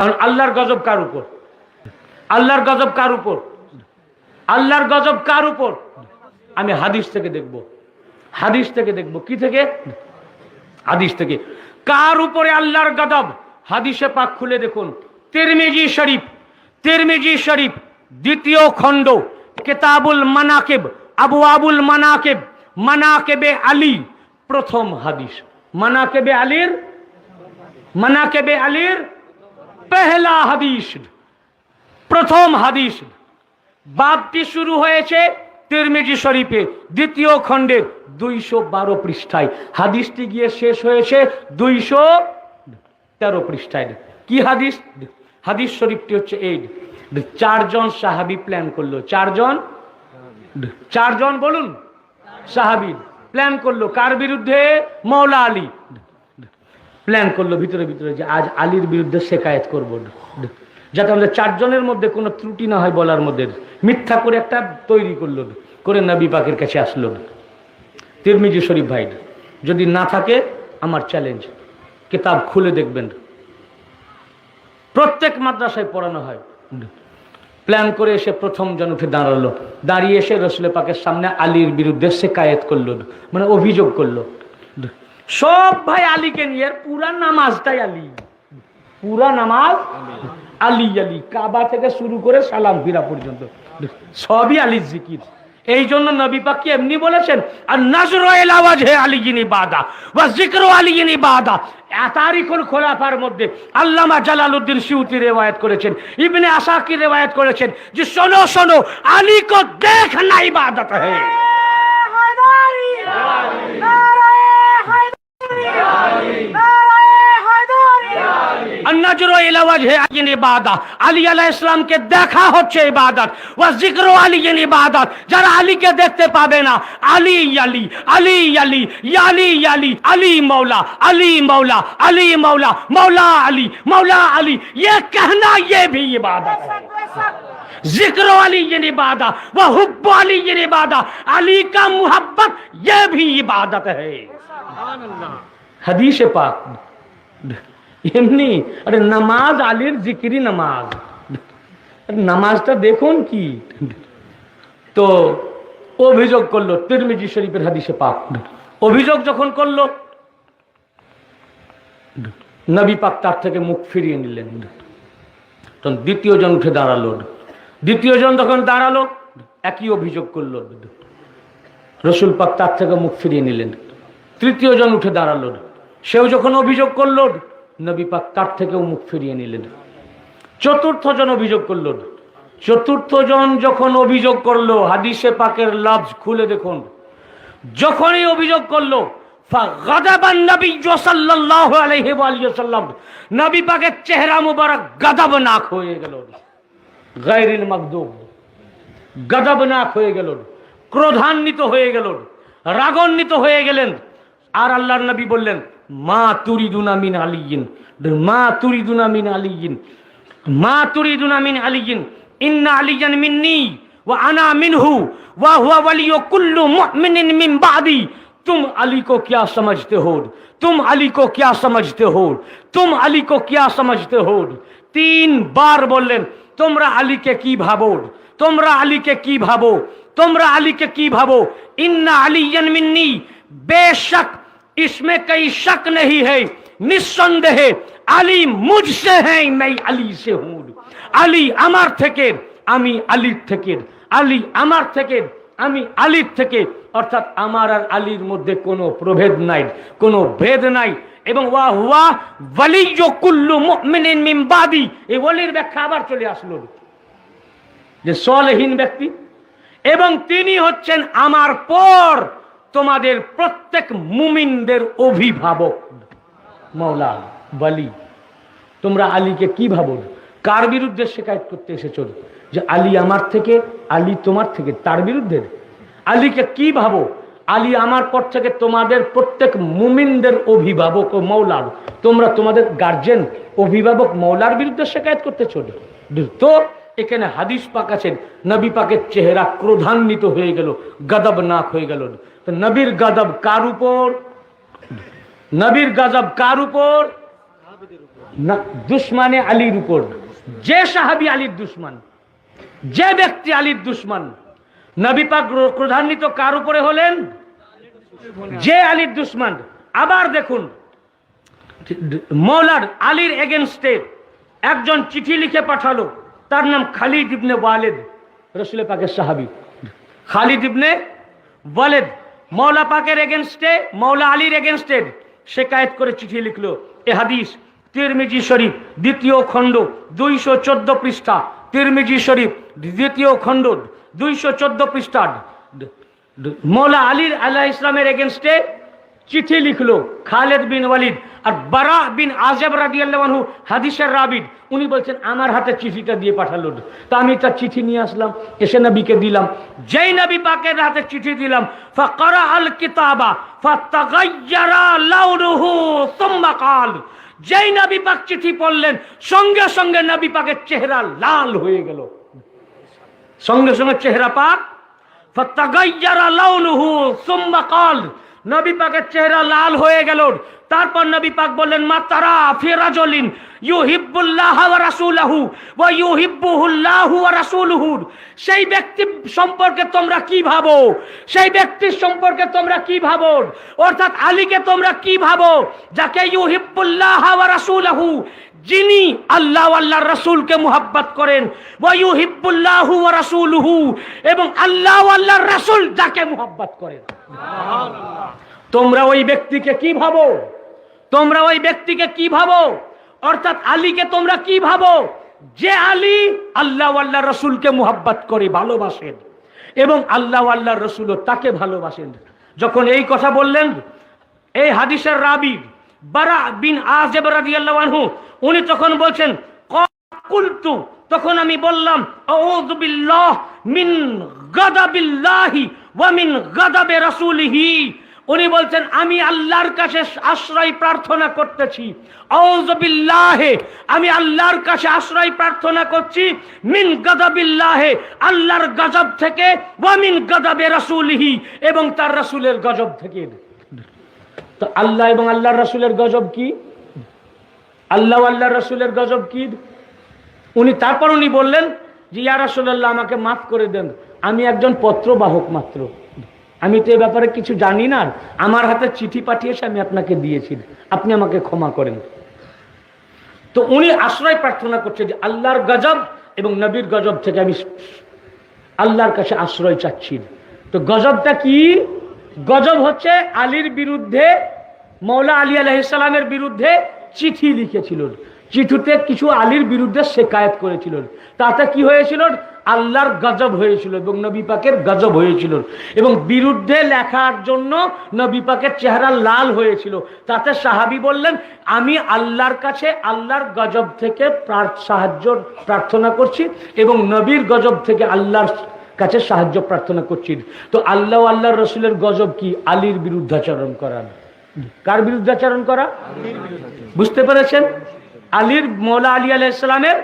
কারণ আল্লাহর গজব কার উপর? আল্লাহর গজব কার উপর? আল্লাহর গজব কার উপর? আমি হাদিস থেকে দেখব, হাদিস থেকে দেখব। কি থেকে? হাদিস থেকে। কার উপরে আল্লাহর গজব? হাদিসে পাক খুলে দেখুন। তিরমিজি শরীফ, তিরমিজি শরীফ দ্বিতীয় খণ্ড, কিতাবুল মানাকিব, আবওয়াবুল মানাকিব, মানাকিবে আলী, প্রথম হাদিস। মানাকিবে আলীর, মানাকিবে আলীর পহলা হাদিস, প্রথম হাদিস। বাবটি শুরু হয়েছে তিরমিজি শরীফে দ্বিতীয় খণ্ডের 212 পৃষ্ঠায়। হাদিসটি গিয়ে শেষ হয়েছে 213 পৃষ্ঠায়। কি হাদিস? হাদিস শরীফটি হচ্ছে এই, চারজন সাহাবী প্ল্যান করলো। চারজন বলুন সাহাবী প্ল্যান করলো। কার বিরুদ্ধে? মৌলা আলী। প্ল্যান করলো ভিতরে ভিতরে যে আজ আলীর বিরুদ্ধে শেকায়েত করব, যাতে আমাদের চারজনের মধ্যে কোনো ত্রুটি না হয় বলার মধ্যে। মিথ্যা করে একটা তৈরি করলো, করে নবী পাকের কাছে আসলো। তিরমিজি শরীফ ভাই, যদি না থাকে আমার চ্যালেঞ্জ, কিতাব খুলে দেখবেন। প্রত্যেক মাদ্রাসায় পড়ানো হয়। প্ল্যান করে এসে প্রথম জন উঠে দাঁড়ালো, দাঁড়িয়ে এসে রসুল পাকের সামনে আলীর বিরুদ্ধে শেকায়েত করলো, মানে অভিযোগ করলো। সব ভাই আলীকে নিয়ে, পুরা নামাজটাই আলী, পুরা নামাজ আলী আলী, কাবা থেকে শুরু করে সালাম ফিরা পর্যন্ত সবই আলীর জিকির। এই জন্য নবী পাক কি এমনি বলেছেন, আর নাজরু ইলা ওয়াজহি আলীন ইবাদা ওয়া যিকরু আলীন ইবাদা। তারিখুল খোলাফার মধ্যে আল্লামা জালালউদ্দিন সিউতি রিওয়ায়াত করেছেন, ইবনে আসাকির রিওয়ায়াত করেছেন যে শোনো শোনো, আলী কো দেখনা ইবাদত হ্যায়। আলী আলাইহিস সালামকে দেখা হচ্ছে ইবাদত, ওয়া যিকরু আলীন ইবাদত। যারা আলীকে দেখতে পাবে না, আলী আলী আলী আলী আলী আলী আলী মৌলা আলী মৌলা আলী মৌলা मौला अली मौला अली, ये कहना ये भी इबादत है। जिक्र अली ये इबादत, व हुब्ब अली ये इबादत, अली का मोहब्बत ये भी इबादत है। हदीस पाक এমনি। আরে নামাজ আলীর জিকিরি নামাজ, নামাজটা দেখুন কি। তো অভিযোগ করলো তিরমিজি শরীফের হাদিসে পাক। অভিযোগ যখন করলো, নবী পাক তার থেকে মুখ ফিরিয়ে নিলেন। তখন দ্বিতীয় জন উঠে দাঁড়ালো। দ্বিতীয় জন যখন দাঁড়ালো, একই অভিযোগ করলো, রসুল পাক তার থেকে মুখ ফিরিয়ে নিলেন। তৃতীয় জন উঠে দাঁড়ালো, সেও যখন অভিযোগ করলো, নবী পাক তার থেকেও মুখ ফিরিয়ে নিলেন। চতুর্থ জন অভিযোগ করলো। চতুর্থ জন যখন অভিযোগ করলো, হাদিসে পাকের লফজ খুলে দেখুন। যখনই অভিযোগ করলো, ফাগাদাবান নবী সাল্লাল্লাহু আলাইহি ওয়া সাল্লাম, নবী পাকের চেহারা মুবারক গজবনাক হয়ে গেল, গায়রিল মাগদুব, গজবনাক হয়ে গেল, ক্রোধান্বিত হয়ে গেল, রাগান্বিত হয়ে গেলেন। আর আল্লাহর নবী বললেন, মা তুরিদুনা মিন আলিয়িন, মা তুরিদুনা মিন আলিয়িন, মা তুরিদুনা মিন আলিয়িন, ইন্না আলিয়ান মিন্নি ওয়া আনা মিনহু ওয়া হুয়া ওয়ালিয়ু কুল্লু মুমিনিন মিন বাদি। तुम अली को क्या समझते हो, तुम अली को क्या समझते हो, तुम अली को क्या समझते हो। 3 बार बोलें, তোমরা আলীকে কি ভাবো, তোমরা আলীকে কি ভাবো, তোমরা আলীকে কি ভাবো। ইন্না আলিয়ান মিন্নি, बेशक इसमें कोई शक नहीं है, निस्संदेह আলী मुझसे है, मैं अली से हूं। আলী আমার থেকে, আমি আলীর থেকে, আলী আমার থেকে, আমি আলীর থেকে। অর্থাৎ আমার আর আলীর মধ্যে কোনো প্রভেদ নাই, কোনো ভেদ নাই। এবং ওয়া হুয়া ওয়ালিয়্যু কুল্লু মুমিনিন মিন বাদি, এই ওয়ালির ব্যাখ্যা আবার চলে আসলো, যে সলেহীন ব্যক্তি, এবং তিনি হচ্ছেন আমার পর তোমাদের প্রত্যেক মুমিনদের অভিভাবক, মৌলা ওয়ালি। তোমরা আলীকে কি ভাবো? কার বিরুদ্ধে শিকায়ত করতে এসেছো? যে আলী আমার থেকে, আলী তোমার থেকে, তার বিরুদ্ধে। আলীকে কি ভাবো? আলী আমার পর থেকে তোমাদের প্রত্যেক মুমিনদের অভিভাবক ও মৌলার, তোমরা তোমাদের গার্জেন, অভিভাবক মৌলার বিরুদ্ধে শিকায়ত করতেছো। তো এখানে হাদিস পাক আছেন, নবী পাকের চেহারা ক্রোধান্বিত হয়ে গেল, গজবনাক হয়ে গেল। তো নবীর গজব কার উপর? নবীর গজব কার উপর? না, দুশ্মনে আলীর উপর। যে সাহাবী আলীর দুশ্মন, যে ব্যক্তি আলীর দুশ্মন, নবী পাক ক্রোধান্বিত কার উপরে হলেন? যে আলীর দুশ্মন। আবার দেখুন, মৌলার আলীর এগেনস্টে একজন চিঠি লিখে পাঠালো, তার নাম খালিদ ইবনে ওয়ালিদ, রাসূল পাকের সাহাবী খালিদ ইবনে ওয়ালিদ। মৌলা পাকের এগেনস্টে, মৌলা আলীর এগেনস্টে শিকায়েত করে চিঠি লিখলো। এ হাদিস তিরমিজি শরীফ দ্বিতীয় খণ্ড 214 পৃষ্ঠা, তিরমিজি শরীফ দ্বিতীয় খণ্ড 214 পৃষ্ঠা। মৌলা আলীর আলাইহিস ইসলামের এগেনস্টে চিঠি লিখলো খালিদ বিন ওয়ালিদ। আর বারা বিন আযিব রাদিয়াল্লাহু আনহু হাদিসের রাবিদ, উনি বলছেন আমার হাতে চিঠিটা দিয়ে পাঠালো। তা আমি তার চিঠি নিয়ে আসলাম, এসে নবীকে দিলাম। যেই নবী পাকের হাতে চিঠি দিলাম, ফাকারা আল কিতাবা ফাতাগায়্যারা লাউনুহু সুম্মা কাল, যেই নবী পাক চিঠি পড়লেন সঙ্গে সঙ্গে নবী পাকের চেহারা লাল হয়ে গেল। সঙ্গে সঙ্গে চেহারা পাক ফাতাগায়্যারা লাউনুহু সুম্মা কাল, নবী পাকের চেহারা লাল হয়ে গেল। তারপর নবী পাক বললেন, মা তারা ফি রাজুলিন ইউহিব্বুল্লাহ ওয়া রাসূলুহু ওয়া ইউহিব্বুহুল্লাহু ওয়া রাসূলুহু, সেই ব্যক্তি সম্পর্কে তোমরা কি ভাবো? সেই ব্যক্তির সম্পর্কে তোমরা কি ভাবো? অর্থাৎ আলীকে তোমরা কি ভাবো? যাকে ইউহিব্বুল্লাহ ওয়া রাসূলুহু, যিনি আল্লাহ ও আল্লাহর রাসূলকে মুহাব্বত করেন, ওয়া ইউহিব্বুল্লাহু ওয়া রাসূলুহু, এবং আল্লাহ ও আল্লাহর রাসূল যাকে মুহাব্বত করেন। সুবহানাল্লাহ। তোমরা ওই ব্যক্তিকে কি ভাবো? তোমরা ওই ব্যক্তিকে কি ভাবো? অর্থাৎ আলীকে তোমরা কি ভাবো? যে আলী আল্লাহ ও আল্লাহর রাসূলকে মুহাব্বত করে, ভালোবাসেন, এবং আল্লাহ ও আল্লাহর রাসূলও তাকে ভালোবাসেন। যখন এই কথা বললেন, এই হাদিসের রাবি বারা বিন আযিব রাদিয়াল্লাহু আনহু, উনি তখন বলছেন, কুলতু, তখন আমি বললাম, আউযু বিল্লাহ মিন গাদাবিল্লাহি ওয়া মিন গাদাবি রাসূলিহি। উনি বলছেন, আমি আল্লাহর কাছে আশ্রয় প্রার্থনা করতেছি, আউযু বিল্লাহি, আমি আল্লাহর কাছে আশ্রয় প্রার্থনা করছি, মিন গাদাবিল্লাহি, আল্লাহর গজব থেকে, ওয়া মিন গাদাবি রাসূলিহি, এবং তার রাসূলের গজব থেকে। তো আল্লাহ এবং আল্লাহর রাসূলের গজব কি? আল্লাহ ও আল্লাহর রাসূলের গজব কি? তারপর উনি বললেন যে, ইয়া রাসূলুল্লাহ, আমাকে মাফ করে দেন, আমি একজন পত্রবাহক মাত্র, আমি তো এ ব্যাপারে কিছু জানি না, আমার হাতে চিঠি পাঠিয়েছে, আমি আপনাকে দিয়েছি, আপনি আমাকে ক্ষমা করেন। তো উনি আশ্রয় প্রার্থনা করছে যে আল্লাহর গজব এবং নবীর গজব থেকে আমি আল্লাহর কাছে আশ্রয় চাচ্ছি। তো গজবটা কি? গজব হচ্ছে আলীর বিরুদ্ধে, মৌলা আলী আলাইহিস সালামের বিরুদ্ধে চিঠি লিখেছিল, চিঠিতে কিছু আলীর বিরুদ্ধে শিকায়েত করেছিল, তাতে কি হয়েছিল? আল্লাহর গজব হয়েছিল এবং নবী পাকের গজব হয়েছিল, এবং বিরুদ্ধে লেখার জন্য নবী পাকের চেহারা লাল হয়েছিল। তাতে সাহাবী বললেন, আমি আল্লাহর কাছে আল্লাহর গজব থেকে সাহায্য প্রার্থনা করছি এবং নবীর গজব থেকে আল্লাহর কাছে সাহায্য প্রার্থনা করছি। তো আল্লাহ ও আল্লাহর রাসূলের গজব কি? আলীর বিরুদ্ধাচরণ করা। কার বিরুদ্ধাচরণ করা? বুঝতে পেরেছেন? আলীর, মৌলা আলী আলাইহিস সালামের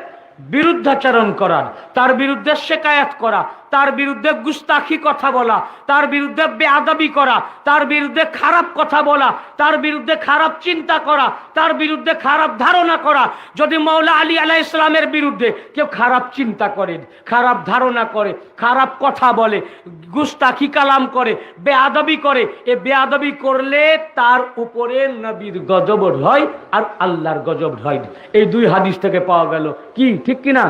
বিরুদ্ধাচরণ করা, তার বিরুদ্ধে শিকায়াত করা, তার বিরুদ্ধে গুস্তাখি কথা বলা, তার বিরুদ্ধে বেয়াদবি করা, তার বিরুদ্ধে খারাপ কথা বলা, তার বিরুদ্ধে খারাপ চিন্তা করা, তার বিরুদ্ধে খারাপ ধারণা করা। যদি মৌলা আলী আলাইহিস সালামের বিরুদ্ধে কেউ খারাপ চিন্তা করে, খারাপ ধারণা করে, খারাপ কথা বলে, গুস্তাখি কালাম করে, বেয়াদবি করে, এ বেয়াদবি করলে তার উপরে নবীর গজব হয় আর আল্লাহর গজব হয়। এই দুই হাদিস থেকে পাওয়া গেল। কি ঠিক কিনা?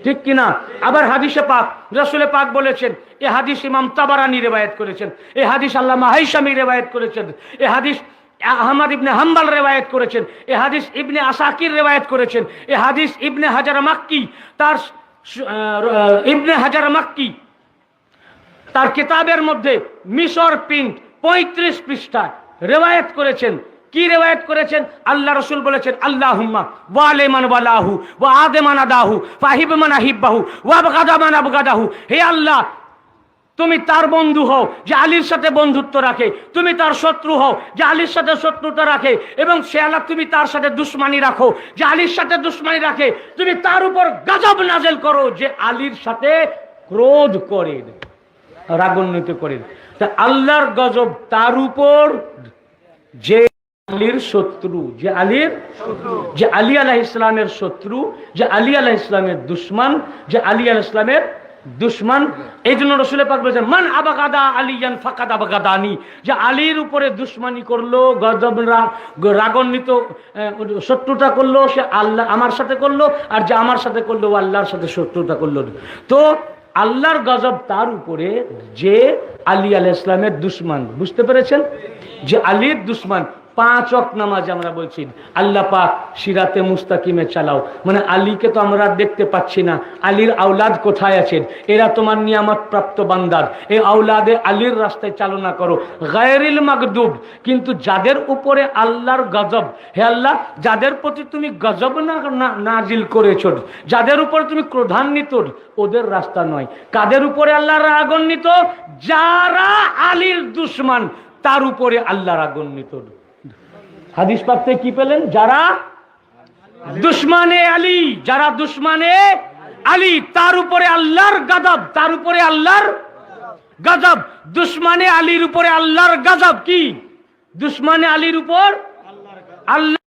ঠিক কিনা? আবার হাদিসে পাক রাসূল পাক বলেছেন, এ হাদিস ইমাম তাবারানী রিওয়ায়াত করেছেন, এ হাদিস আল্লামা হাইসামি রিওয়ায়াত করেছেন, এ হাদিস আহমদ ইবনে হাম্বল রিওয়ায়াত করেছেন, এ হাদিস ইবনে আসাকির রিওয়ায়াত করেছেন, এ হাদিস ইবনে হাজার মাক্কি তার ইবনে হাজার মাক্কি তার কিতাবের মধ্যে মিশর প্রিন্ট 35 পৃষ্ঠায় রিওয়ায়াত করেছেন। কি রিওয়ায়াত করেছেন? আল্লাহ রাসূল বলেছেন, আল্লাহুম্মা ওয়ালি মান ওয়ালাহু ওয়া আদমান আদাহু ফাহিব মান আহিবাহু ওয়া আবগাদা মান আবগাদাহু। হে আল্লাহ, তুমি তার বন্ধু হও যে আলীর সাথে বন্ধুত্ব রাখে, তুমি তার শত্রু হও যে আলীর সাথে শত্রুতা রাখে, এবং সে আল্লাহ তুমি তার সাথে দুশমনি রাখো যে আলীর সাথে দুশমনি রাখে, তুমি তার উপর গজব নাযিল করো যে আলীর সাথে ক্রোধ করে, রাগান্বিত করে। তা আল্লাহর গজব তার উপর যে আলীর শত্রু, যে আলীর যে আলী আলাইহিস সালামের শত্রু, যে আলী আলাইহিস সালামের দুশমন, যে আলী আলাইহিস সালামের দুশমন। এই জন্য রাসূল পাক বলেছেন মান আবাগাদা আলিয়ান ফাকাদ আবাগাদানি, যে আলীর উপরে দুশমনি করলো, গজব রাগান্বিত শত্রুতা করলো, সে আল্লাহ আমার সাথে করলো, আর যে আমার সাথে করলো ও আল্লাহর সাথে শত্রুতা করলো। তো আল্লাহর গজব তার উপরে যে আলী আলাইহিস সালামের দুশমন। বুঝতে পেরেছেন? যে আলীর দুশমন। 5 ওয়াক্ত নামাজ আমরা বলছি আল্লাহ পাক সিরাতে মুস্তাকিমে চালাও, মানে আলীকে তো আমরা দেখতে পাচ্ছি না, আলীর আওলাদ কোথায় আছেন? এরা তোমার নিয়ামত প্রাপ্ত বান্দার, এই আওলাদে আলীর রাস্তায় চালনা করো, গায়রিল মাগদুব। কিন্তু যাদের উপরে আল্লাহর গজব, হে আল্লাহ যাদের প্রতি তুমি গজব নাজিল করেছ, যাদের উপরে তুমি ক্রোধান্বিত, ওদের রাস্তা নয়। কাদের উপরে আল্লাহ রাগান্বিত? যারা আলীর দুশমন, তার উপরে আল্লাহ রাগান্বিত। হাদিস পাক থেকে কি পেলেন? যারা দুশমনে আলী, যারা দুশমনে আলী, তার উপরে আল্লাহর গজব, তার উপরে আল্লাহর গজব। দুশমনে আলীর উপরে আল্লাহর গজব কি? দুশমনে আলীর উপর আল্লাহ